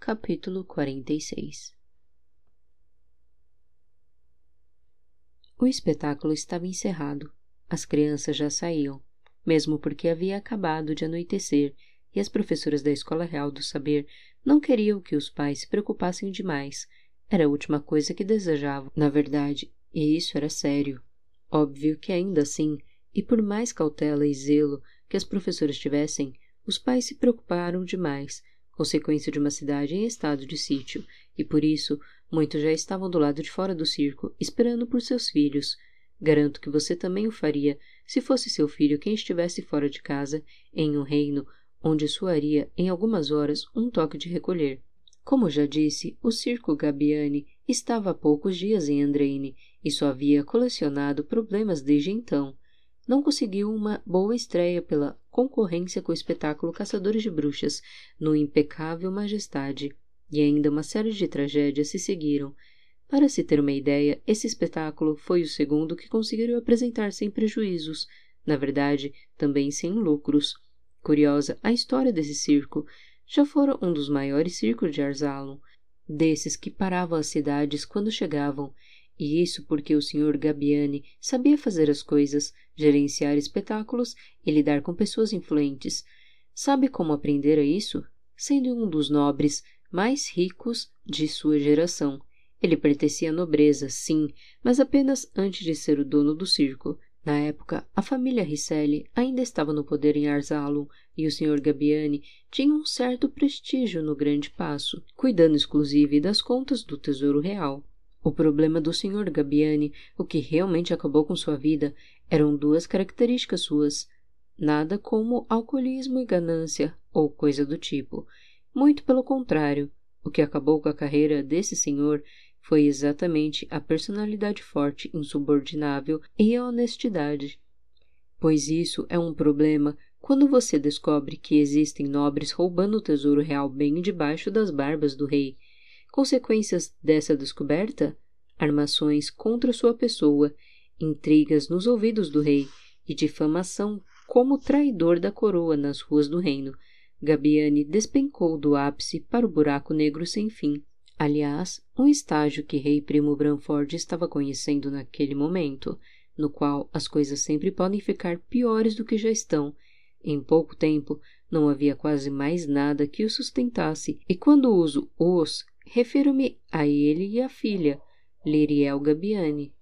Capítulo 46. O espetáculo estava encerrado. As crianças já saíam, mesmo porque havia acabado de anoitecer e as professoras da Escola Real do Saber não queriam que os pais se preocupassem demais. Era a última coisa que desejavam, na verdade, e isso era sério. Óbvio que ainda assim, e por mais cautela e zelo que as professoras tivessem, os pais se preocuparam demais, consequência de uma cidade em estado de sítio, e por isso muitos já estavam do lado de fora do circo, esperando por seus filhos. Garanto que você também o faria se fosse seu filho quem estivesse fora de casa, em um reino onde soaria em algumas horas um toque de recolher. Como já disse, o circo Gabbiani estava há poucos dias em Andrene e só havia colecionado problemas desde então. Não conseguiu uma boa estreia pela concorrência com o espetáculo Caçadores de Bruxas, no impecável Majestade, e ainda uma série de tragédias se seguiram. Para se ter uma ideia, esse espetáculo foi o segundo que conseguiram apresentar sem prejuízos, na verdade, também sem lucros. Curiosa a história desse circo. Já fora um dos maiores circos de Arzalon, desses que paravam as cidades quando chegavam, e isso porque o Sr. Gabbiani sabia fazer as coisas, gerenciar espetáculos e lidar com pessoas influentes. Sabe como aprendera isso? Sendo um dos nobres mais ricos de sua geração. Ele pertencia à nobreza, sim, mas apenas antes de ser o dono do circo. Na época, a família Risselli ainda estava no poder em Arzalon e o Sr. Gabbiani tinha um certo prestígio no Grande Passo, cuidando exclusive das contas do Tesouro Real. O problema do Sr. Gabbiani, o que realmente acabou com sua vida, eram duas características suas. Nada como alcoolismo e ganância, ou coisa do tipo. Muito pelo contrário, o que acabou com a carreira desse senhor foi exatamente a personalidade forte, insubordinável e a honestidade. Pois isso é um problema quando você descobre que existem nobres roubando o tesouro real bem debaixo das barbas do rei. Consequências dessa descoberta? Armações contra sua pessoa, intrigas nos ouvidos do rei e difamação como traidor da coroa nas ruas do reino. Gabbiani despencou do ápice para o buraco negro sem fim. Aliás, um estágio que Rei Primo Branford estava conhecendo naquele momento, no qual as coisas sempre podem ficar piores do que já estão. Em pouco tempo, não havia quase mais nada que o sustentasse, e quando uso os, refiro-me a ele e à filha, Liriel Gabbiani.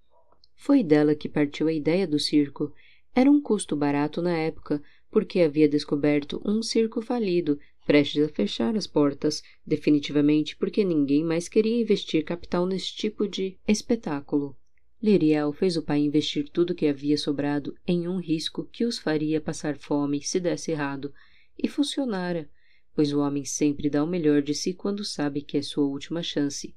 Foi dela que partiu a ideia do circo. Era um custo barato na época, porque havia descoberto um circo falido, prestes a fechar as portas, definitivamente porque ninguém mais queria investir capital nesse tipo de espetáculo. Liriel fez o pai investir tudo que havia sobrado em um risco que os faria passar fome se desse errado, e funcionara, pois o homem sempre dá o melhor de si quando sabe que é sua última chance.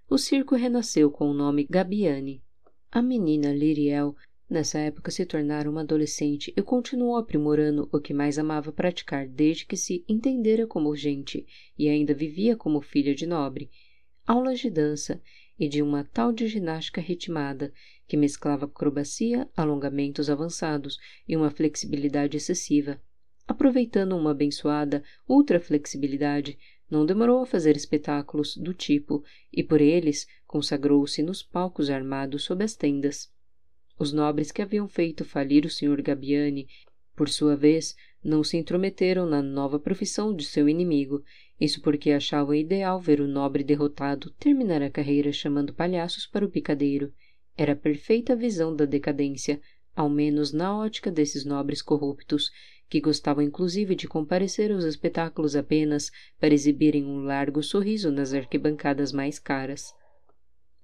O circo renasceu com o nome Gabbiani. A menina Liriel nessa época se tornara uma adolescente e continuou aprimorando o que mais amava praticar desde que se entendera como gente e ainda vivia como filha de nobre. Aulas de dança e de uma tal de ginástica ritmada que mesclava acrobacia, alongamentos avançados e uma flexibilidade excessiva. Aproveitando uma abençoada ultraflexibilidade, não demorou a fazer espetáculos do tipo e por eles consagrou-se nos palcos armados sob as tendas. Os nobres que haviam feito falir o Sr. Gabbiani, por sua vez, não se intrometeram na nova profissão de seu inimigo, isso porque achavam ideal ver o nobre derrotado terminar a carreira chamando palhaços para o picadeiro. Era a perfeita visão da decadência, ao menos na ótica desses nobres corruptos, que gostavam inclusive de comparecer aos espetáculos apenas para exibirem um largo sorriso nas arquibancadas mais caras.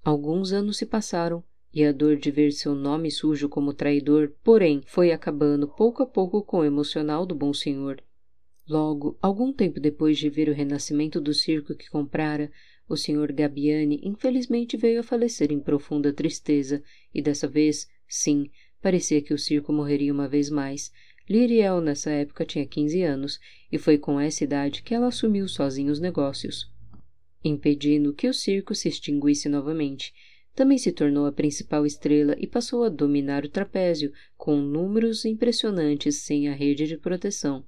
Alguns anos se passaram, e a dor de ver seu nome sujo como traidor, porém, foi acabando pouco a pouco com o emocional do bom senhor. Logo, algum tempo depois de ver o renascimento do circo que comprara, o Sr. Gabbiani infelizmente veio a falecer em profunda tristeza, e dessa vez, sim, parecia que o circo morreria uma vez mais. Liriel nessa época tinha 15 anos, e foi com essa idade que ela assumiu sozinha os negócios, impedindo que o circo se extinguisse novamente. Também se tornou a principal estrela e passou a dominar o trapézio, com números impressionantes sem a rede de proteção.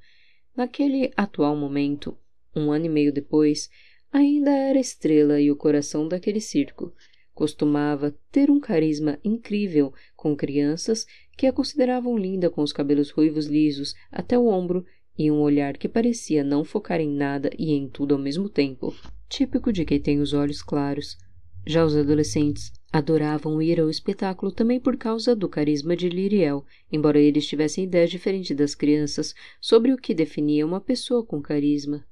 Naquele atual momento, 1 ano e meio depois, ainda era a estrela e o coração daquele circo. Costumava ter um carisma incrível com crianças que a consideravam linda com os cabelos ruivos lisos até o ombro e um olhar que parecia não focar em nada e em tudo ao mesmo tempo, típico de quem tem os olhos claros. Já os adolescentes adoravam ir ao espetáculo também por causa do carisma de Liriel, embora eles tivessem ideias diferentes das crianças sobre o que definia uma pessoa com carisma.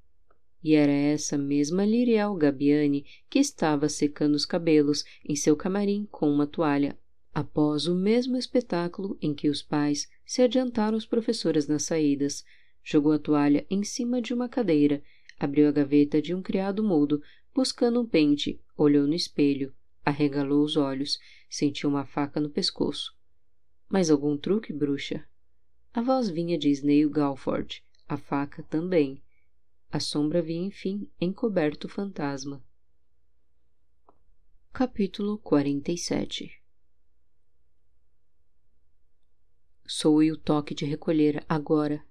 E era essa mesma Liriel Gabiani que estava secando os cabelos em seu camarim com uma toalha, após o mesmo espetáculo em que os pais se adiantaram aos professores nas saídas. Jogou a toalha em cima de uma cadeira, abriu a gaveta de um criado mudo, buscando um pente, olhou no espelho, arregalou os olhos, sentiu uma faca no pescoço. Mais algum truque, bruxa? A voz vinha de Snail Galford, a faca também. A sombra havia, enfim, encoberto o fantasma. Capítulo 47. Soe o toque de recolher agora.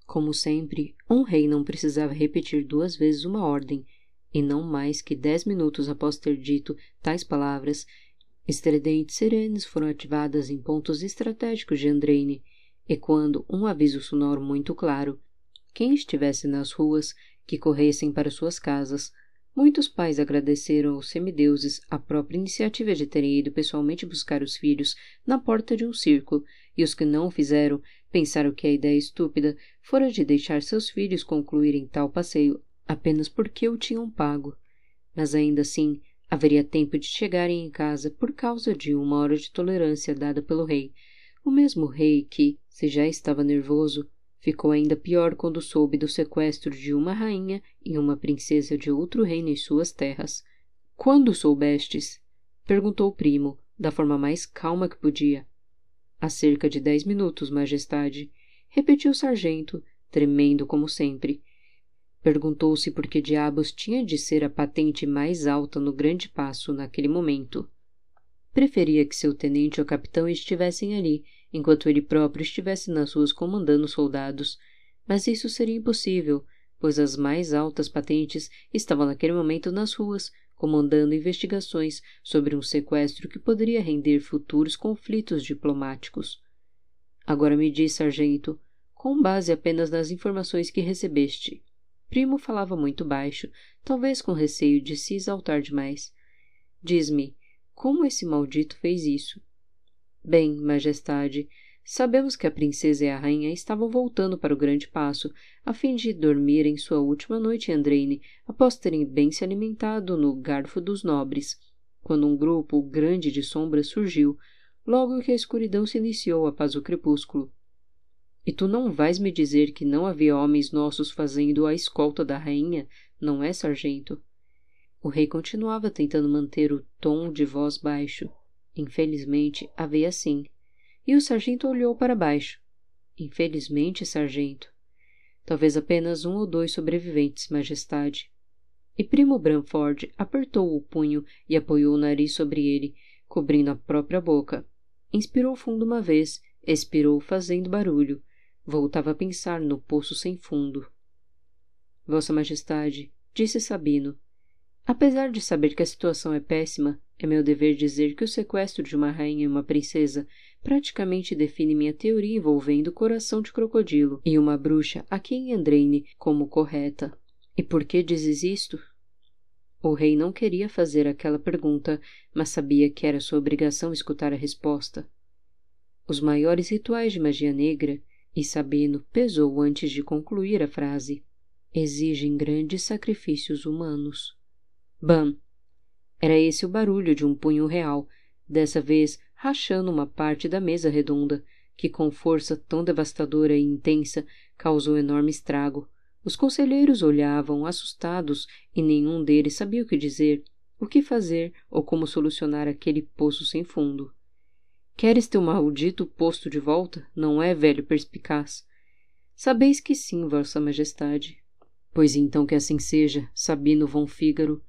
Como sempre, um rei não precisava repetir 2 vezes uma ordem, e não mais que 10 minutos após ter dito tais palavras, estridentes sirenes foram ativadas em pontos estratégicos de Andraine, ecoando um aviso sonoro muito claro. Quem estivesse nas ruas, que corressem para suas casas. Muitos pais agradeceram aos semideuses a própria iniciativa de terem ido pessoalmente buscar os filhos na porta de um circo, e os que não o fizeram pensaram que a ideia estúpida fora de deixar seus filhos concluírem tal passeio apenas porque o tinham pago. Mas ainda assim, haveria tempo de chegarem em casa por causa de 1 hora de tolerância dada pelo rei, o mesmo rei que, se já estava nervoso, ficou ainda pior quando soube do sequestro de uma rainha e uma princesa de outro reino em suas terras. — Quando soubestes? Perguntou o primo, da forma mais calma que podia. — Há cerca de 10 minutos, majestade, repetiu o sargento, tremendo como sempre. Perguntou-se por que diabos tinha de ser a patente mais alta no grande passo naquele momento. Preferia que seu tenente ou capitão estivessem ali, enquanto ele próprio estivesse nas ruas comandando soldados, mas isso seria impossível, pois as mais altas patentes estavam naquele momento nas ruas, comandando investigações sobre um sequestro que poderia render futuros conflitos diplomáticos. Agora me diz, sargento, com base apenas nas informações que recebeste. Primo falava muito baixo, talvez com receio de se exaltar demais. Diz-me, como esse maldito fez isso? Bem, majestade, sabemos que a princesa e a rainha estavam voltando para o grande passo, a fim de dormir em sua última noite em Andraine, após terem bem se alimentado no garfo dos nobres, quando um grupo grande de sombras surgiu, logo que a escuridão se iniciou após o crepúsculo. E tu não vais me dizer que não havia homens nossos fazendo a escolta da rainha, não é, sargento? O rei continuava tentando manter o tom de voz baixo. Infelizmente, havia sim. E o sargento olhou para baixo. Infelizmente, sargento. Talvez apenas 1 ou 2 sobreviventes, majestade. E primo Branford apertou o punho e apoiou o nariz sobre ele, cobrindo a própria boca. Inspirou fundo uma vez, expirou fazendo barulho. Voltava a pensar no poço sem fundo. Vossa Majestade, disse Sabino, apesar de saber que a situação é péssima, é meu dever dizer que o sequestro de uma rainha e uma princesa praticamente define minha teoria envolvendo o coração de crocodilo e uma bruxa aqui em Andraine como correta. E por que dizes isto? O rei não queria fazer aquela pergunta, mas sabia que era sua obrigação escutar a resposta. Os maiores rituais de magia negra, e Sabino pesou antes de concluir a frase, exigem grandes sacrifícios humanos. Bam! Era esse o barulho de um punho real, dessa vez rachando uma parte da mesa redonda, que com força tão devastadora e intensa causou enorme estrago. Os conselheiros olhavam assustados e nenhum deles sabia o que dizer, o que fazer ou como solucionar aquele poço sem fundo. Queres teu maldito posto de volta, não é, velho perspicaz? Sabeis que sim, vossa majestade. Pois então que assim seja, Sabino von Fígaro.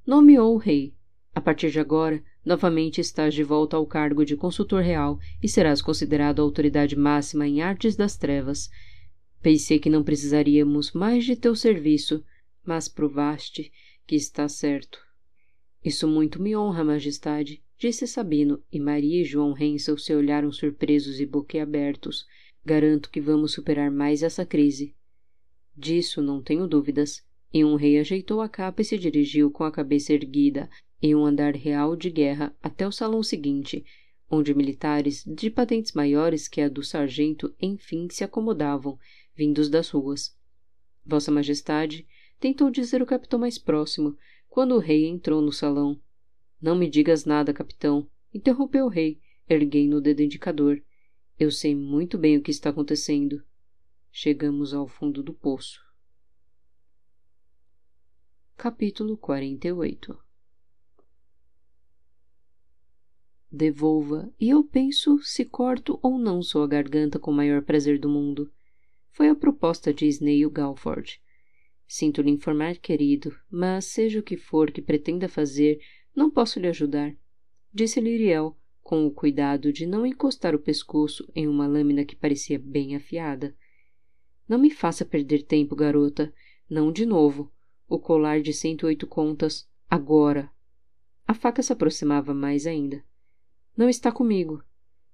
Nomeou o rei. A partir de agora, novamente estás de volta ao cargo de consultor real e serás considerado a autoridade máxima em artes das trevas. Pensei que não precisaríamos mais de teu serviço, mas provaste que está certo. Isso muito me honra, Majestade, disse Sabino, e Maria e João Hensel se olharam surpresos e boquiabertos. Garanto que vamos superar mais essa crise. Disso não tenho dúvidas. E um rei ajeitou a capa e se dirigiu com a cabeça erguida em um andar real de guerra até o salão seguinte, onde militares de patentes maiores que a do sargento enfim se acomodavam, vindos das ruas. Vossa Majestade, tentou dizer o capitão mais próximo, quando o rei entrou no salão. Não me digas nada, capitão, interrompeu o rei, erguendo o dedo indicador. Eu sei muito bem o que está acontecendo. Chegamos ao fundo do poço. Capítulo 48. Devolva, e eu penso se corto ou não sua garganta com o maior prazer do mundo. Foi a proposta de Snail Galford. Sinto lhe informar, querido, mas seja o que for que pretenda fazer, não posso lhe ajudar, disse Liriel, com o cuidado de não encostar o pescoço em uma lâmina que parecia bem afiada. Não me faça perder tempo, garota. Não de novo. O colar de 108 contas, agora. A faca se aproximava mais ainda. Não está comigo.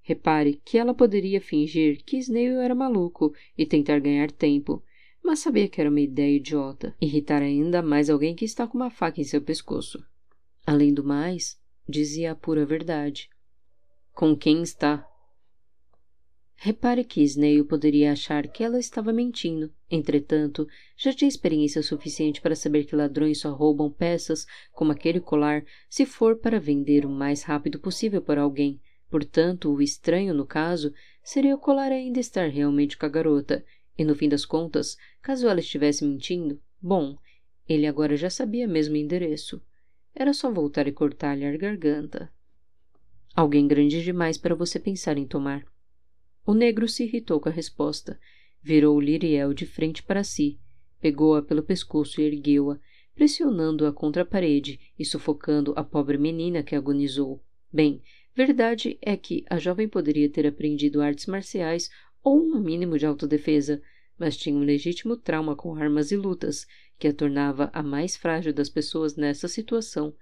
Repare que ela poderia fingir que Snail era maluco e tentar ganhar tempo, mas sabia que era uma ideia idiota, irritar ainda mais alguém que está com uma faca em seu pescoço. Além do mais, dizia a pura verdade. Com quem está? Repare que Snail poderia achar que ela estava mentindo. Entretanto, já tinha experiência suficiente para saber que ladrões só roubam peças como aquele colar se for para vender o mais rápido possível para alguém. Portanto, o estranho no caso seria o colar ainda estar realmente com a garota. E no fim das contas, caso ela estivesse mentindo, bom, ele agora já sabia mesmo o endereço. Era só voltar e cortar-lhe a garganta. Alguém grande demais para você pensar em tomar. O negro se irritou com a resposta. Virou Liriel de frente para si, pegou-a pelo pescoço e ergueu-a, pressionando-a contra a parede e sufocando a pobre menina que agonizou. Bem, verdade é que a jovem poderia ter aprendido artes marciais ou um mínimo de autodefesa, mas tinha um legítimo trauma com armas e lutas, que a tornava a mais frágil das pessoas nessa situação,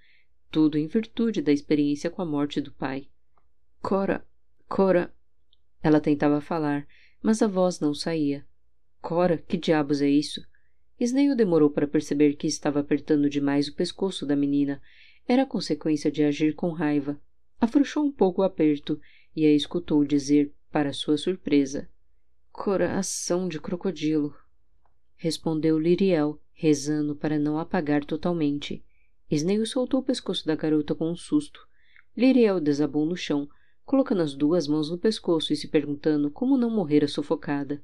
tudo em virtude da experiência com a morte do pai. Cora... Ela tentava falar, mas a voz não saía. Cora, que diabos é isso? Snail demorou para perceber que estava apertando demais o pescoço da menina. Era a consequência de agir com raiva. Afrouxou um pouco o aperto e a escutou dizer, para sua surpresa, coração de crocodilo. Respondeu Liriel, rezando para não apagar totalmente. Snail soltou o pescoço da garota com um susto. Liriel desabou no chão, colocando as duas mãos no pescoço e se perguntando como não morrera sufocada.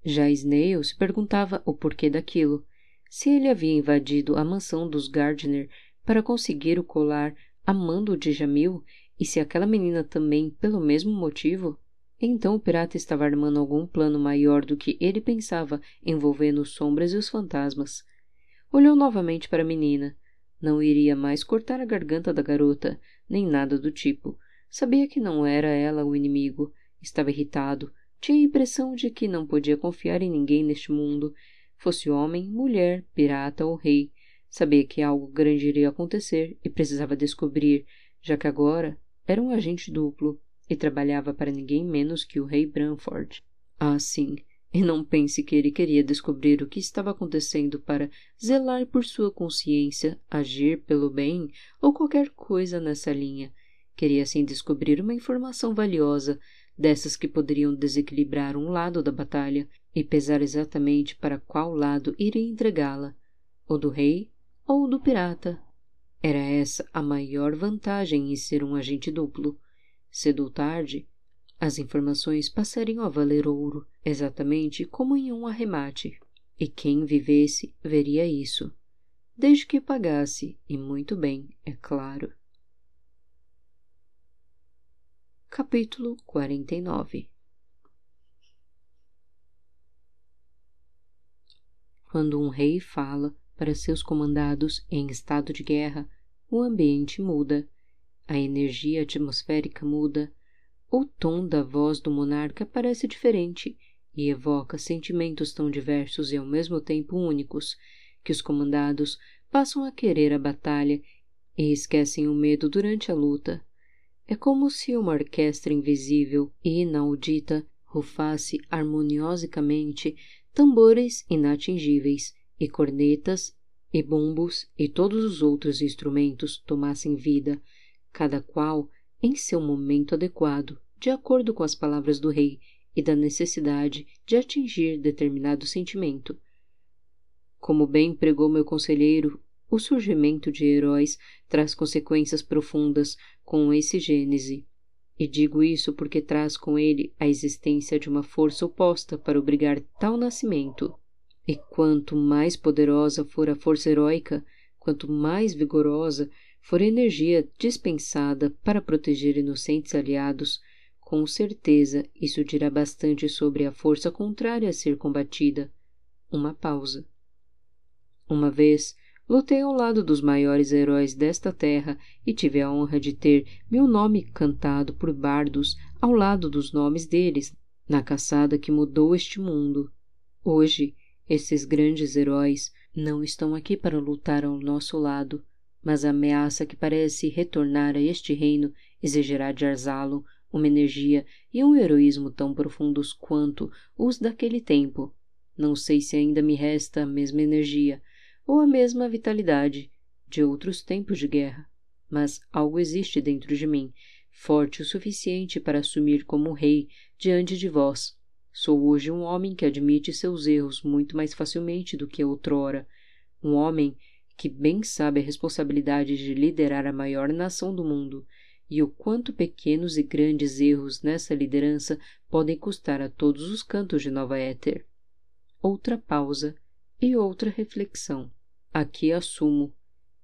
Já Snail se perguntava o porquê daquilo. Se ele havia invadido a mansão dos Gardner para conseguir o colar a mando de Jamil, e se aquela menina também pelo mesmo motivo, então o pirata estava armando algum plano maior do que ele pensava, envolvendo as sombras e os fantasmas. Olhou novamente para a menina. Não iria mais cortar a garganta da garota, nem nada do tipo. Sabia que não era ela o inimigo. Estava irritado. Tinha a impressão de que não podia confiar em ninguém neste mundo, fosse homem, mulher, pirata ou rei. Sabia que algo grande iria acontecer e precisava descobrir, já que agora era um agente duplo e trabalhava para ninguém menos que o rei Branford. Ah, sim, e não pense que ele queria descobrir o que estava acontecendo para zelar por sua consciência, agir pelo bem ou qualquer coisa nessa linha. Queria assim descobrir uma informação valiosa, dessas que poderiam desequilibrar um lado da batalha e pesar exatamente para qual lado iria entregá-la, o do rei ou o do pirata. Era essa a maior vantagem em ser um agente duplo. Cedo ou tarde, as informações passariam a valer ouro, exatamente como em um arremate. E quem vivesse veria isso. Desde que pagasse, e muito bem, é claro. Capítulo 49. Quando um rei fala para seus comandados em estado de guerra, o ambiente muda, a energia atmosférica muda, o tom da voz do monarca parece diferente e evoca sentimentos tão diversos e ao mesmo tempo únicos, que os comandados passam a querer a batalha e esquecem o medo durante a luta. É como se uma orquestra invisível e inaudita rufasse harmoniosamente tambores inatingíveis e cornetas e bombos e todos os outros instrumentos tomassem vida, cada qual em seu momento adequado, de acordo com as palavras do rei e da necessidade de atingir determinado sentimento. Como bem pregou meu conselheiro, o surgimento de heróis traz consequências profundas com esse gênese, e digo isso porque traz com ele a existência de uma força oposta para obrigar tal nascimento. E quanto mais poderosa for a força heróica, quanto mais vigorosa for a energia dispensada para proteger inocentes aliados, com certeza isso dirá bastante sobre a força contrária a ser combatida. Uma pausa. Uma vez, lutei ao lado dos maiores heróis desta terra e tive a honra de ter meu nome cantado por bardos ao lado dos nomes deles, na caçada que mudou este mundo. Hoje, esses grandes heróis não estão aqui para lutar ao nosso lado, mas a ameaça que parece retornar a este reino exigirá de Arzalo uma energia e um heroísmo tão profundos quanto os daquele tempo. Não sei se ainda me resta a mesma energia, ou a mesma vitalidade de outros tempos de guerra, mas algo existe dentro de mim, forte o suficiente para assumir como rei diante de vós. Sou hoje um homem que admite seus erros muito mais facilmente do que outrora, um homem que bem sabe a responsabilidade de liderar a maior nação do mundo e o quanto pequenos e grandes erros nessa liderança podem custar a todos os cantos de Nova Éter. Outra pausa e outra reflexão. Aqui assumo.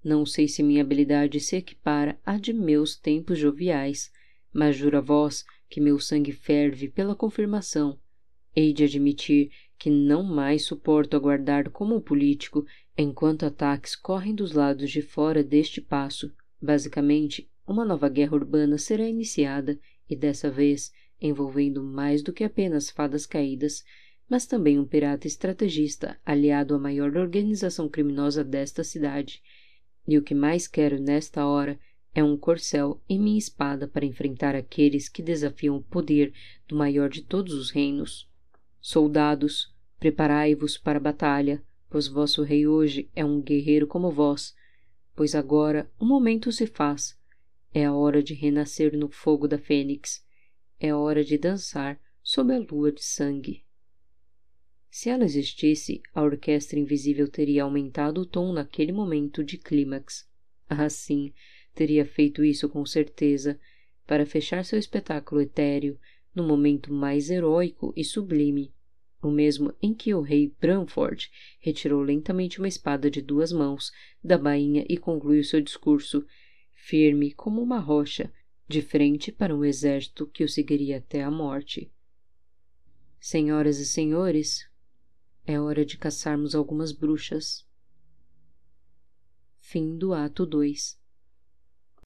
Não sei se minha habilidade se equipara à de meus tempos joviais, mas juro a vós que meu sangue ferve pela confirmação. Hei de admitir que não mais suporto aguardar como político enquanto ataques correm dos lados de fora deste paço. Basicamente, uma nova guerra urbana será iniciada e dessa vez envolvendo mais do que apenas fadas caídas, mas também um pirata estrategista aliado à maior organização criminosa desta cidade. E o que mais quero nesta hora é um corcel e minha espada para enfrentar aqueles que desafiam o poder do maior de todos os reinos. Soldados, preparai-vos para a batalha, pois vosso rei hoje é um guerreiro como vós, pois agora o momento se faz. É a hora de renascer no fogo da fênix. É a hora de dançar sob a lua de sangue. Se ela existisse, a orquestra invisível teria aumentado o tom naquele momento de clímax. Ah, sim, teria feito isso com certeza, para fechar seu espetáculo etéreo no momento mais heróico e sublime, o mesmo em que o rei Branford retirou lentamente uma espada de 2 mãos da bainha e concluiu seu discurso, firme como uma rocha, de frente para um exército que o seguiria até a morte. Senhoras e senhores, é hora de caçarmos algumas bruxas. Fim do ato 2.